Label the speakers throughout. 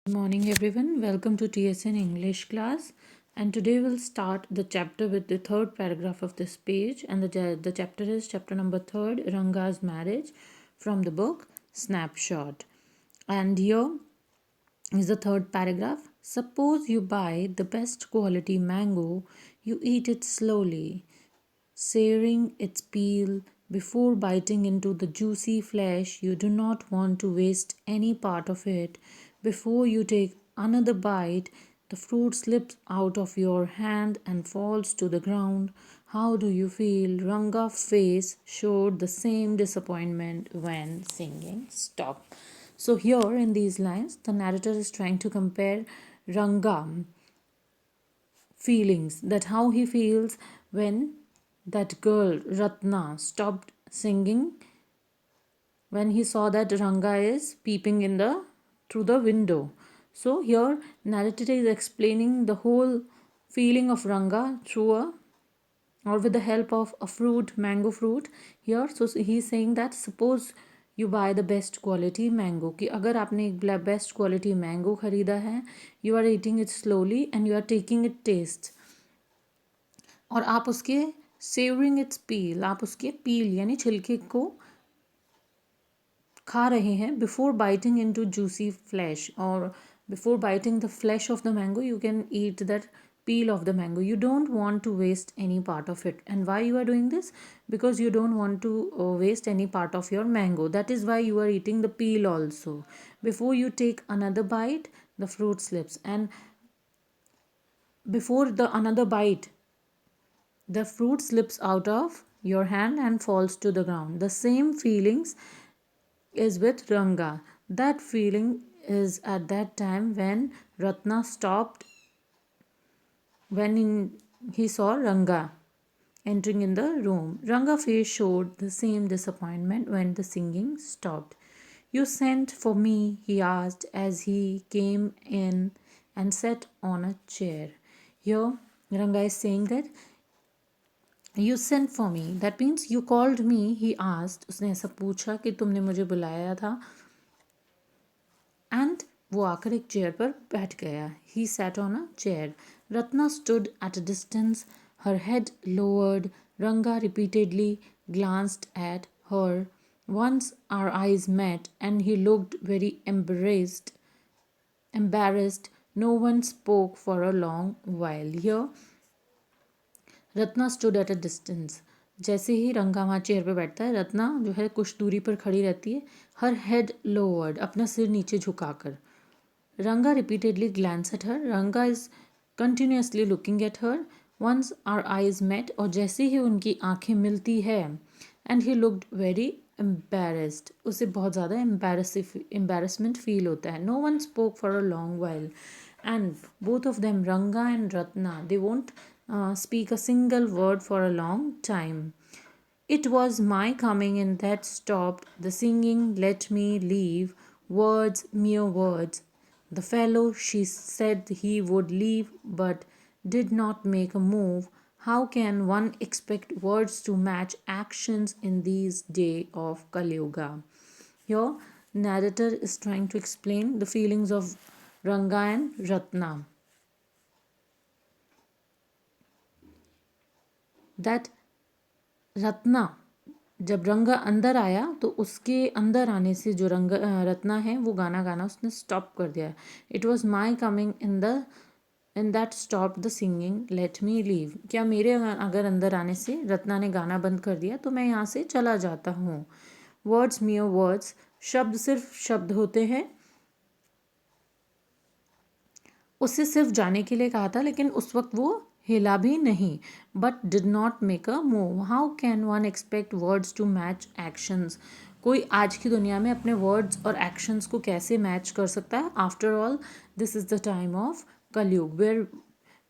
Speaker 1: Good morning, everyone. Welcome to TSN English class. And today we'll start the chapter with the third paragraph of this page. And the chapter is chapter number third, Ranga's marriage, from the book Snapshot. And here is the third paragraph. Suppose you buy the best quality mango, you eat it slowly, savoring its peel before biting into the juicy flesh. You do not want to waste any part of it. Before you take another bite, the fruit slips out of your hand and falls to the ground. How do you feel? Ranga's face showed the same disappointment when singing stopped. So, here in these lines, the narrator is trying to compare Ranga feelings, that how he feels when that girl Ratna stopped singing, when he saw that Ranga is peeping in the through the window. So here narrator is explaining the whole feeling of Ranga through a or with the help of a fruit, mango fruit here. So he's saying that suppose you buy the best quality mango, कि अगर आपने एक best quality mango खरीदा है, you are eating it slowly and you are taking it taste, और आप उसके savouring it's पील, आप उसके पील यानी छिलके को खा रहे हैं before biting into juicy flesh, और before biting the flesh of the mango you can eat that peel of the mango. You don't want to waste any part of it. And why you are doing this? Because you don't want to waste any part of your mango. That is why you are eating the peel also. Before you take another bite, the fruit slips, and before the another bite, the fruit slips out of your hand and falls to the ground. The same feelings is with Ranga. That feeling is at that time when Ratna stopped, he saw Ranga entering in the room. Ranga's face showed the same disappointment when the singing stopped. You sent for me, he asked as he came in and sat on a chair. Here, Ranga is saying that you sent for me, that means you called me, he asked, उसने ऐसा पूछा कि तुमने मुझे बुलाया था, and वो आकर एक चेयर पर बैठ गया. He sat on a chair. Ratna stood at a distance, her head lowered. रंगा repeatedly glanced at her. Once our eyes met and he looked very embarrassed. No one spoke for a long while. Here Ratna stood at a distance. जैसे ही रंगा वहाँ chair पर बैठता है, रत्ना जो है कुछ दूरी पर खड़ी रहती है, हर हेड लोवर्ड, अपना सिर नीचे झुकाकर. रंगा repeatedly glans at her. Ranga is continuously looking at her. Once our eyes met, और जैसे ही उनकी आंखें मिलती है, and he looked very embarrassed, उसे बहुत ज़्यादा एम्बेरसमेंट फील होता है. No one spoke for a long while, and both of them, Ranga and Ratna, they won't speak a single word for a long time. It was my coming in that stopped the singing. Let me leave. Words, mere words. The fellow, she said he would leave, but did not make a move. How can one expect words to match actions in these days of Kali Yuga? Here, narrator is trying to explain the feelings of Ranga and Ratna. That Ratna, जब रंगा अंदर आया तो उसके अंदर आने से जो रत्ना है वो गाना गाना उसने स्टॉप कर दिया. It was my coming in that stop the singing. Let me leave, क्या मेरे अगर अंदर आने से रत्ना ने गाना बंद कर दिया तो मैं यहाँ से चला जाता हूँ. वर्ड्स, मियर वर्ड्स, शब्द सिर्फ शब्द होते हैं. उससे सिर्फ जाने के लिए कहा था, लेकिन उस वक्त वो हिला भी नहीं. But did not make a move. How can one expect words to match actions. कोई आज की दुनिया में अपने वर्ड्स और एक्शंस को कैसे मैच कर सकता है. After all this is the time of कलयुग where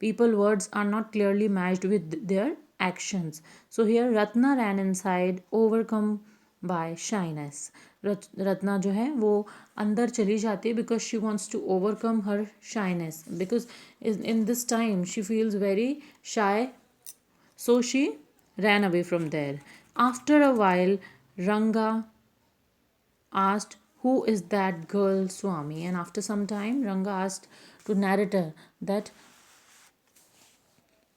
Speaker 1: people words are not clearly matched with their actions. So here Ratna ran inside, overcome by shyness. Ratna जो है वो अंदर चली जाती है because she wants to overcome her shyness, because in this time she feels very shy. So she ran away from there. After a while, Ranga asked, who is that girl Swami? And after some time Ranga asked to narrator that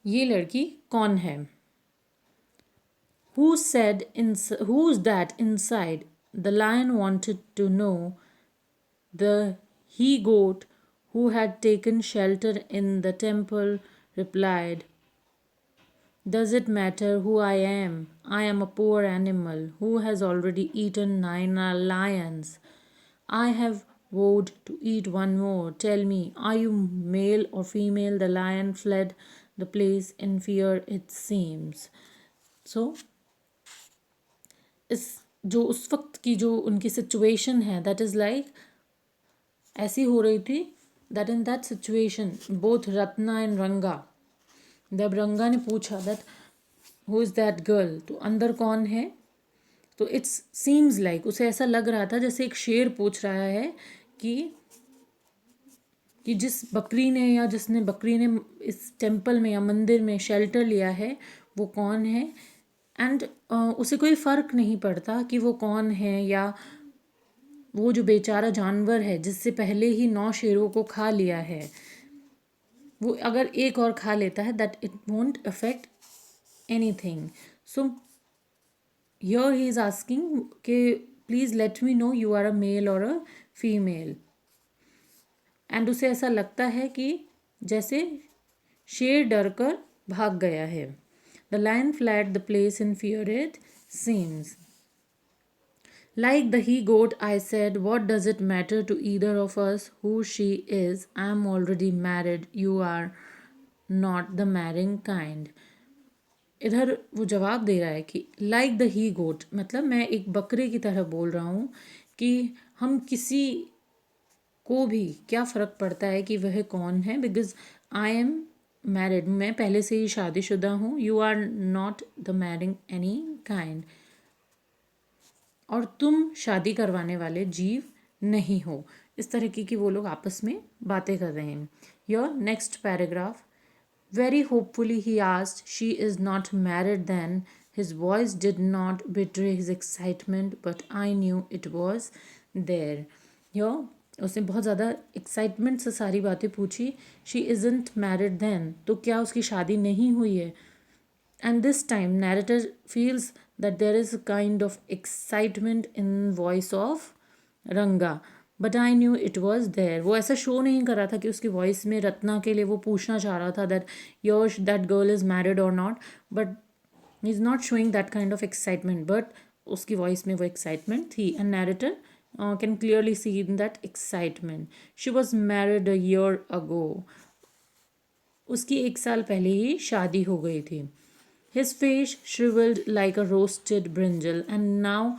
Speaker 1: ये लड़की कौन है? Who's that inside? The lion wanted to know. The he goat who had taken shelter in the temple replied, does it matter who I am? I am a poor animal who has already eaten 9 lions. I have vowed to eat one more. Tell me, are you male or female? The lion fled the place in fear, it seems. So, इस जो उस वक्त की जो उनकी situation है, that is like ऐसी हो रही थी that in that situation both Ratna and रंगा, जब रंगा ने पूछा that who is that girl, तो अंदर कौन है, तो इट्स सीम्स लाइक उसे ऐसा लग रहा था जैसे एक शेर पूछ रहा है कि जिस बकरी ने या जिसने बकरी ने इस टेम्पल में या मंदिर में शेल्टर लिया है वो कौन है। एंड उसे कोई फ़र्क नहीं पड़ता कि वो कौन है, या वो जो बेचारा जानवर है जिससे पहले ही 9 शेरों को खा लिया है, वो अगर एक और खा लेता है that it won't affect anything. So here he is asking कि please let me know you are a male or a female. And उसे ऐसा लगता है कि जैसे शेर डर कर भाग गया है। The lion fled the place in fear it seems. Like the he goat, I said, what does it matter to either of us who she is? I am already married. You are not the marrying kind. इधर वो जवाब दे रहा है कि like the he गोट, मतलब मैं एक बकरे की तरह बोल रहा हूँ कि हम किसी को भी क्या फ़र्क पड़ता है कि वह कौन है, बिकॉज आई एम मैरिड, मैं पहले से ही शादीशुदा हूँ। You are not the marrying any kind, और तुम शादी करवाने वाले जीव नहीं हो। इस तरीके की वो लोग आपस में बातें कर रहे हैं। Your next paragraph, very hopefully he asked, she is not married then? His voice did not betray his excitement but I knew it was there. उसने बहुत ज़्यादा एक्साइटमेंट से सारी बातें पूछी। शी इज़ंट मैरिड देन, तो क्या उसकी शादी नहीं हुई है? And this time narrator feels that there is a kind of excitement in voice of Ranga, but I knew it was there. वो ऐसा शो नहीं कर रहा था कि उसकी वॉइस में रत्ना के लिए वो पूछना चाह रहा था that your that girl is married or not, but he is not showing that kind of excitement, but उसकी वॉइस में वो excitement थी, and narrator can clearly see in that excitement. She was married a year ago. उसकी 1 साल पहले ही शादी हो गई थी। His face shriveled like a roasted brinjal, and now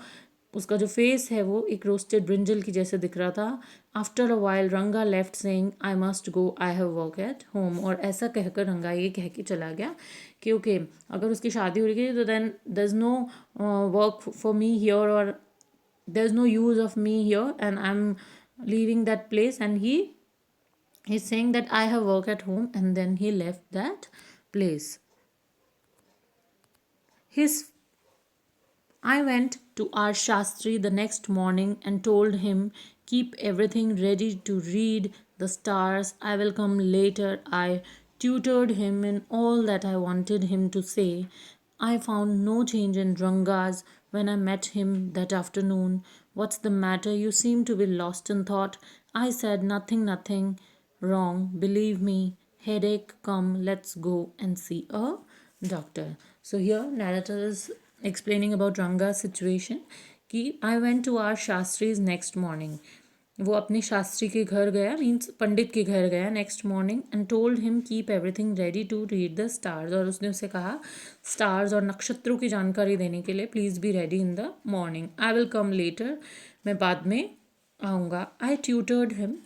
Speaker 1: उसका जो फेस है वो एक रोस्टेड ब्रिंजल की जैसे दिख रहा था। आफ्टर अ वाइल रंगा left saying, I must go, I have work at home. और ऐसा कहकर रंगा ये कह के चला गया कि ओके, अगर उसकी शादी हो रही है तो then there is no work for me here, और there is no use of me here, and I am leaving that place. And he is saying that I have work at home, and then he left that place. I went to our Shastri the next morning and told him, keep everything ready to read the stars. I will come later. I tutored him in all that I wanted him to say. I found no change in Ranga's when I met him that afternoon. What's the matter? You seem to be lost in thought. I said, nothing wrong. Believe me, headache, come, let's go and see a doctor. So here narrator is explaining about Ranga's situation कि I went to our Shastri's next morning. वो अपने शास्त्री के घर गया, means पंडित के घर गया next morning, and told him keep everything ready to read the stars. और उसने उसे कहा स्टार्स और नक्षत्रों की जानकारी देने के लिए please be ready in the morning. I will come later, मैं बाद में आऊँगा। आई ट्यूटर्ड हिम,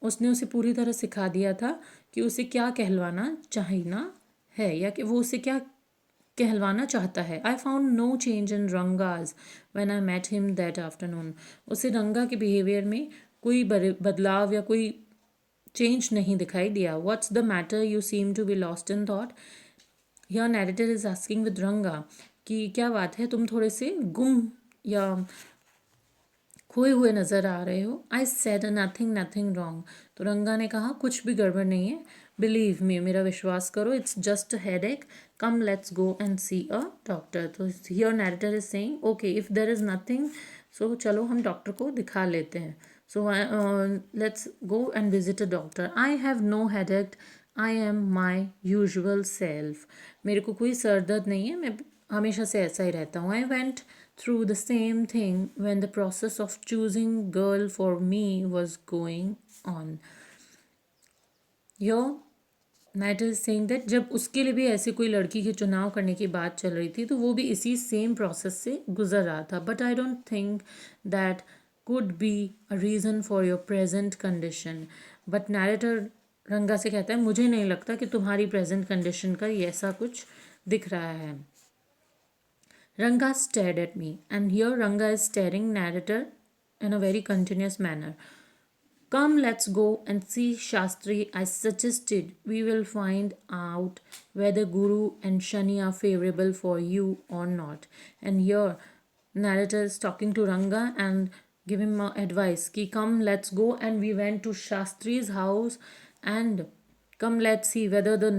Speaker 1: उसने उसे पूरी तरह सिखा दिया था कि उसे क्या कहलवाना चाहिए है, या कि वो उसे क्या कहलवाना चाहता है। I found no change in Ranga's when I met him that afternoon. उसे रंगा के बिहेवियर में कोई बदलाव या कोई चेंज नहीं दिखाई दिया। What's the matter? You seem to be lost in thought. Here narrator is asking with Ranga कि क्या बात है, तुम थोड़े से गुम या खोए हुए नज़र आ रहे हो। I said nothing nothing wrong. तो रंगा ने कहा कुछ भी गड़बड़ नहीं है, बिलीव मी, मेरा विश्वास करो, it's just a headache, come let's go and see a doctor. तो here narrator is saying okay if there is nothing, so चलो हम डॉक्टर को दिखा लेते हैं। So let's go and visit a doctor. I have no headache, I am my usual self. मेरे को कोई सर दर्द नहीं है, मैं हमेशा से ऐसा ही रहता हूँ। I went through the same thing when the process of choosing girl for me was going on. Your Knight is saying that जब उसके लिए भी ऐसे कोई लड़की के चुनाव करने की बात चल रही थी तो वो भी इसी सेम प्रोसेस से गुजर रहा था। But I don't think that could be a reason for your present condition. But narrator रंगा से कहता है मुझे नहीं लगता कि तुम्हारी प्रेजेंट कंडीशन का ये ऐसा कुछ दिख रहा है। Ranga stared at me, and here Ranga is staring narrator in a very continuous manner. Come, let's go and see Shastri. I suggested we will find out whether Guru and Shani are favorable for you or not. And here, narrator is talking to Ranga and give him advice. Ki come, let's go. And we went to Shastri's house and come, let's see whether the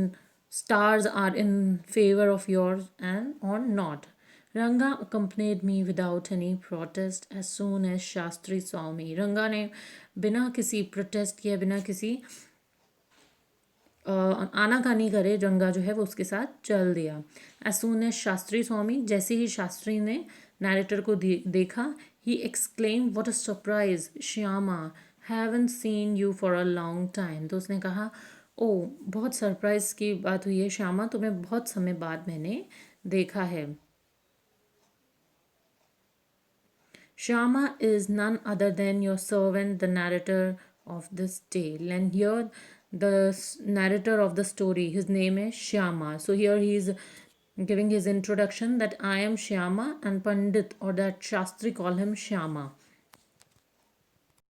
Speaker 1: stars are in favor of yours and or not. Ranga accompanied me without any protest as soon as Shastri saw me. Ranga ने बिना किसी protest किए, बिना किसी आनाकानी करे, रंगा जो है वो उसके साथ चल दिया। As soon as Shastri Swami, जैसे ही शास्त्री ने नैरेटर को देखा, he exclaimed what a surprise Shyama, haven't seen you for a long time. तो उसने कहा ओ बहुत सरप्राइज की बात हुई है श्यामा, तुम्हें बहुत समय बाद मैंने देखा है। Shama is none other than your servant, the narrator of this tale. And here, the narrator of the story, his name is Shama. So here he is giving his introduction that I am Shama, and Pandit or that Shastri call him Shama.